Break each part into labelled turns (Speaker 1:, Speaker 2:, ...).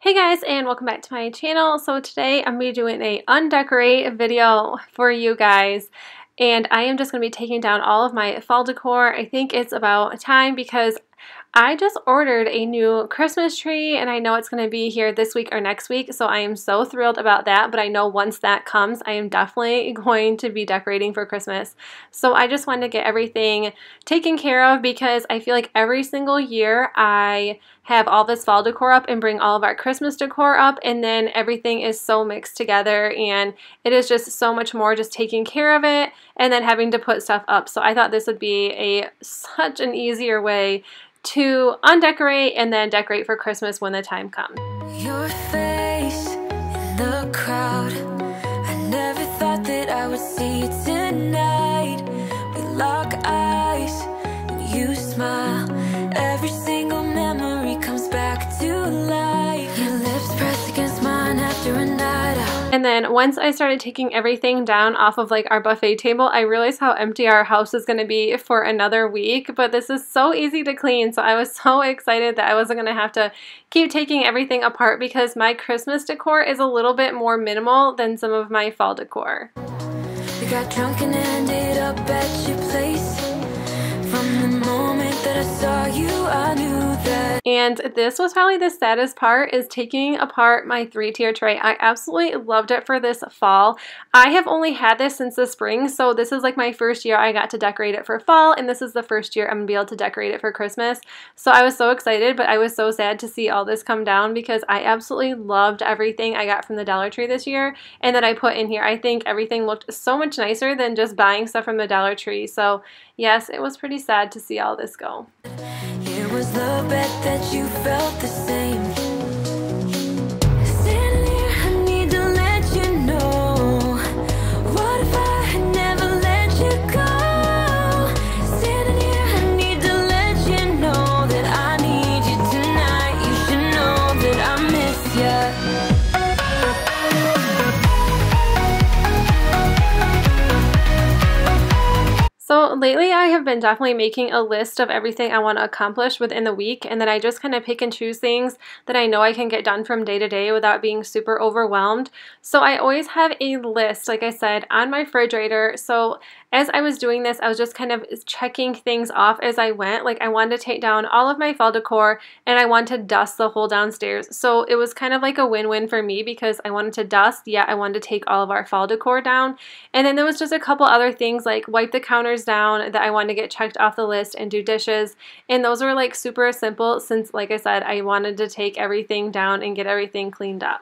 Speaker 1: Hey guys, and welcome back to my channel. So today I'm going to be doing a undecorate video for you guys, and I am just going to be taking down all of my fall decor. I think it's about time because I just ordered a new Christmas tree and I know it's going to be here this week or next week, so I am so thrilled about that. But I know once that comes, I am definitely going to be decorating for Christmas. So I just wanted to get everything taken care of because I feel like every single year I have all this fall decor up and bring all of our Christmas decor up, and then everything is so mixed together and it is just so much more just taking care of it and then having to put stuff up. So I thought this would be such an easier way to undecorate and then decorate for Christmas when the time comes.
Speaker 2: Your face in the crowd, I never thought that I would see you tonight. We lock eyes and you smile, every single memory comes back to life. Your lips press against mine after a night out.
Speaker 1: And then once I started taking everything down off of like our buffet table, I realized how empty our house is going to be for another week. But this is so easy to clean, so I was so excited that I wasn't going to have to keep taking everything apart because my Christmas decor is a little bit more minimal than some of my fall decor.
Speaker 2: We got drunk and ended up at your place. From the moment that I saw you, I knew that.
Speaker 1: And this was probably the saddest part, is taking apart my 3-tier tray. I absolutely loved it for this fall. I have only had this since the spring, so this is like my first year I got to decorate it for fall, and this is the first year I'm gonna be able to decorate it for Christmas. So I was so excited, but I was so sad to see all this come down because I absolutely loved everything I got from the Dollar Tree this year and that I put in here. I think everything looked so much nicer than just buying stuff from the Dollar Tree. So yes, it was pretty sad to see all this go.
Speaker 2: It was the bet that you felt the same. Standing here, I need to let you know. What if I had never let you go? Standing here, I need to let you know that I need you tonight. You should know that I miss you.
Speaker 1: So lately I have been definitely making a list of everything I want to accomplish within the week, and then I just kind of pick and choose things that I know I can get done from day to day without being super overwhelmed. So I always have a list, like I said, on my refrigerator. So as I was doing this, I was just kind of checking things off as I went. Like I wanted to take down all of my fall decor and I wanted to dust the whole downstairs. So it was kind of like a win-win for me because I wanted to dust, yet I wanted to take all of our fall decor down. And then there was just a couple other things like wipe the counters down that I wanted to get checked off the list and do dishes. And those were like super simple since, like I said, I wanted to take everything down and get everything cleaned up.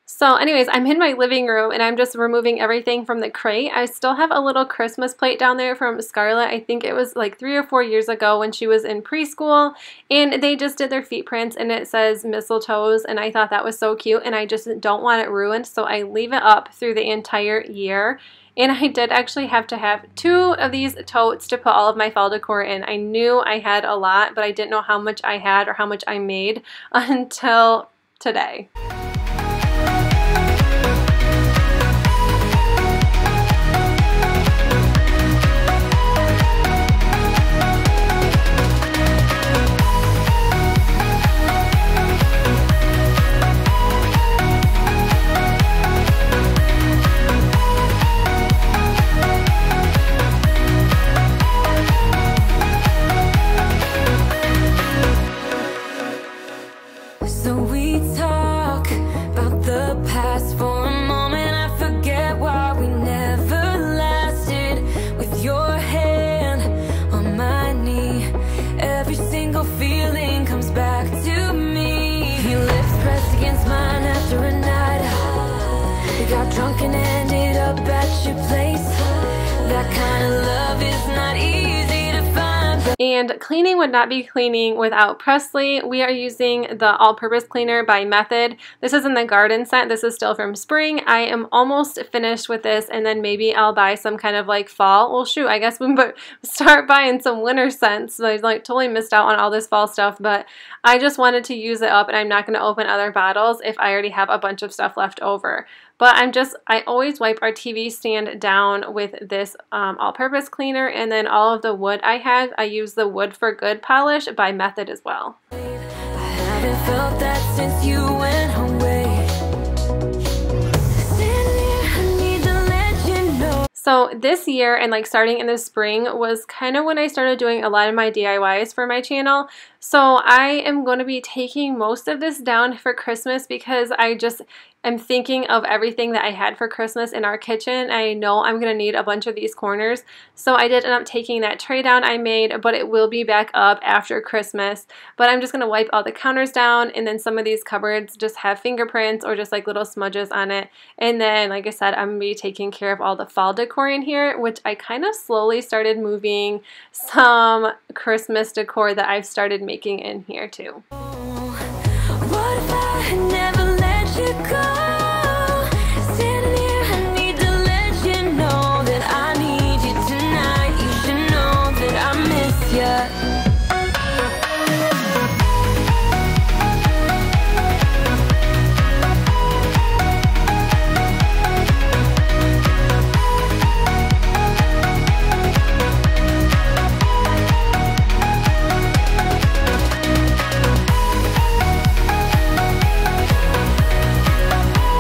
Speaker 1: So anyways, I'm in my living room and I'm just removing everything from the crate. I still have a little Christmas plate down there from Scarlett. I think it was like 3 or 4 years ago when she was in preschool, and they just did their feet prints and it says mistletoes, and I thought that was so cute and I just don't want it ruined, so I leave it up through the entire year. And I did actually have to have 2 of these totes to put all of my fall decor in. I knew I had a lot, but I didn't know how much I had or how much I made until today.
Speaker 2: So we talk about the past for a moment. I forget why we never lasted. With your hand on my knee, every single feeling comes back to me. Your lips pressed against mine after a night out. We got drunk and ended up at your place. That kind of love is not easy to find.
Speaker 1: And cleaning would not be cleaning without Presley. We are using the all-purpose cleaner by Method. This is in the garden scent. This is still from spring. I am almost finished with this, and then maybe I'll buy some kind of like fall. Well, shoot, I guess we can start buying some winter scents. So I like totally missed out on all this fall stuff, but I just wanted to use it up, and I'm not going to open other bottles if I already have a bunch of stuff left over. But I always wipe our TV stand down with this all-purpose cleaner, and then all of the wood I have, I use the Wood for Good polish by Method as well.
Speaker 2: I haven't felt that since you went away. Standing here, I need to let you know.
Speaker 1: So this year and like starting in the spring was kind of when I started doing a lot of my DIYs for my channel. So I am going to be taking most of this down for Christmas because I just am thinking of everything that I had for Christmas in our kitchen. I know I'm going to need a bunch of these corners. So I did end up taking that tray down I made, but it will be back up after Christmas. But I'm just going to wipe all the counters down, and then some of these cupboards just have fingerprints or just like little smudges on it. And then, like I said, I'm going to be taking care of all the fall decor in here, which I kind of slowly started moving some Christmas decor that I've started making in here too.
Speaker 2: What if I never let you go? Standing here, I need to let you know that I need you tonight. You should know that I miss you.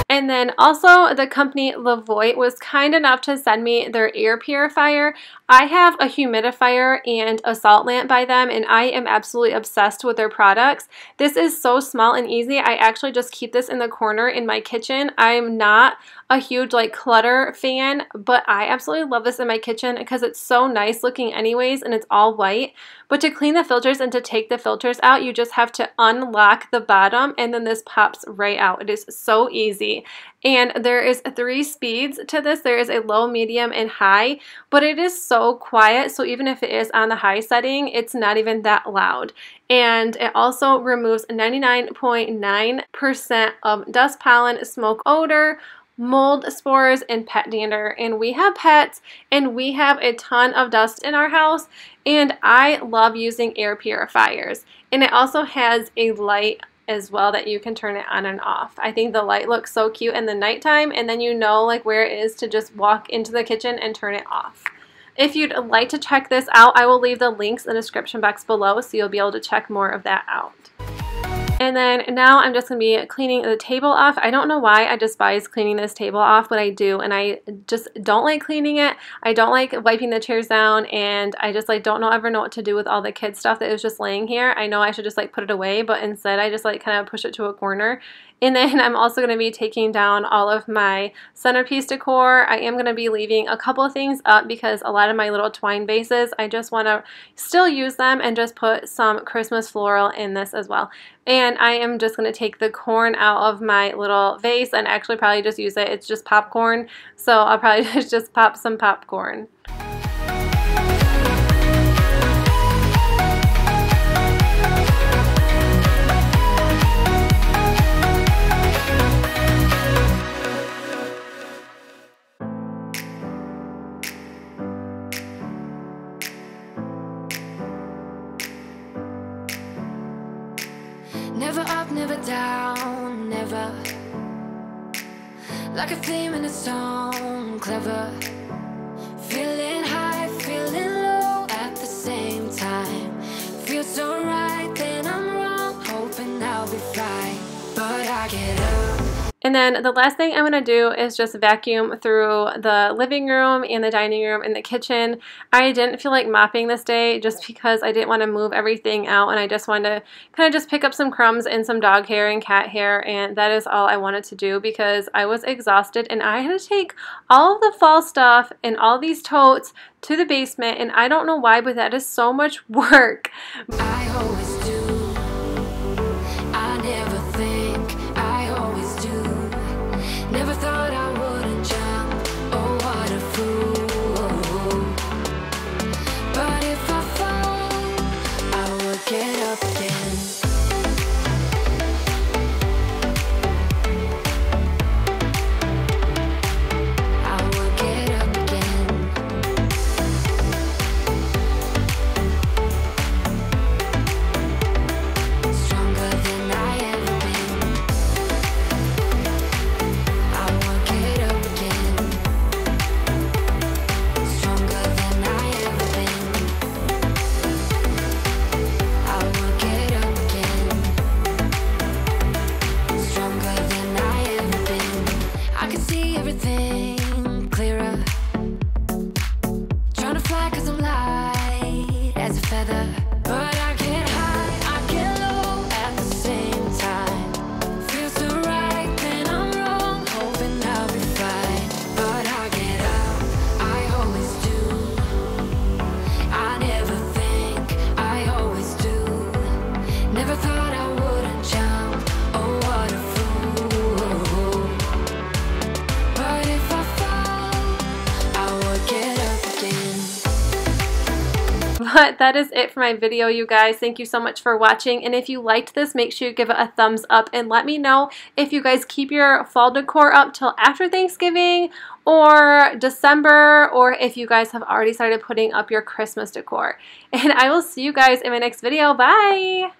Speaker 1: And then also the company Levoit was kind enough to send me their air purifier. I have a humidifier and a salt lamp by them, and I am absolutely obsessed with their products. This is so small and easy. I actually just keep this in the corner in my kitchen. I'm not a huge like clutter fan, but I absolutely love this in my kitchen because it's so nice looking anyways, and it's all white. But to clean the filters and to take the filters out, you just have to unlock the bottom, and then this pops right out. It is so easy. And there is 3 speeds to this. There is a low, medium, and high, but it is so quiet, so even if it is on the high setting, it's not even that loud. And it also removes 99.9% of dust, pollen, smoke, odor, mold, spores, and pet dander. And we have pets, and we have a ton of dust in our house, and I love using air purifiers. And it also has a light as well that you can turn it on and off. I think the light looks so cute in the nighttime, and then you know like where it is to just walk into the kitchen and turn it off. If you'd like to check this out, I will leave the links in the description box below so you'll be able to check more of that out. And then now I'm just going to be cleaning the table off. I don't know why I despise cleaning this table off, but I do, and I just don't like cleaning it. I don't like wiping the chairs down, and I just like don't ever know what to do with all the kids stuff that was just laying here. I know I should just like put it away, but instead I just like kind of push it to a corner. And then I'm also going to be taking down all of my centerpiece decor. I am going to be leaving a couple of things up because a lot of my little twine vases, I just want to still use them and just put some Christmas floral in this as well. And I am just going to take the corn out of my little vase and actually probably just use it. It's just popcorn, so I'll probably just pop some popcorn.
Speaker 2: Never up, never down, never. Like a theme in a song, clever. Feeling high, feeling low at the same time. Feels so right, then I'm wrong, hoping I'll be fine. But I get up.
Speaker 1: And then the last thing I'm going to do is just vacuum through the living room and the dining room and the kitchen. I didn't feel like mopping this day just because I didn't want to move everything out, and I just wanted to kind of just pick up some crumbs and some dog hair and cat hair, and that is all I wanted to do because I was exhausted and I had to take all of the fall stuff and all these totes to the basement, and I don't know why, but that is so much work.
Speaker 2: I always do. I never think. I always do. Never thought I wouldn't jump. Oh, what a fool. But if I fall, I would get up again. I would get up again. see everything clearer. Trying to fly 'cause I'm light as a feather. But I get high, I get low at the same time. Feels so right, then I'm wrong, hoping I'll be fine. But I get up, I always do. I never think, I always do. Never thought I wouldn't jump, oh what a fool. But if I fall, I would get up again.
Speaker 1: But that is it for my video, you guys. Thank you so much for watching, and if you liked this, make sure you give it a thumbs up and let me know if you guys keep your fall decor up till after Thanksgiving or December, or if you guys have already started putting up your Christmas decor. And I will see you guys in my next video. Bye!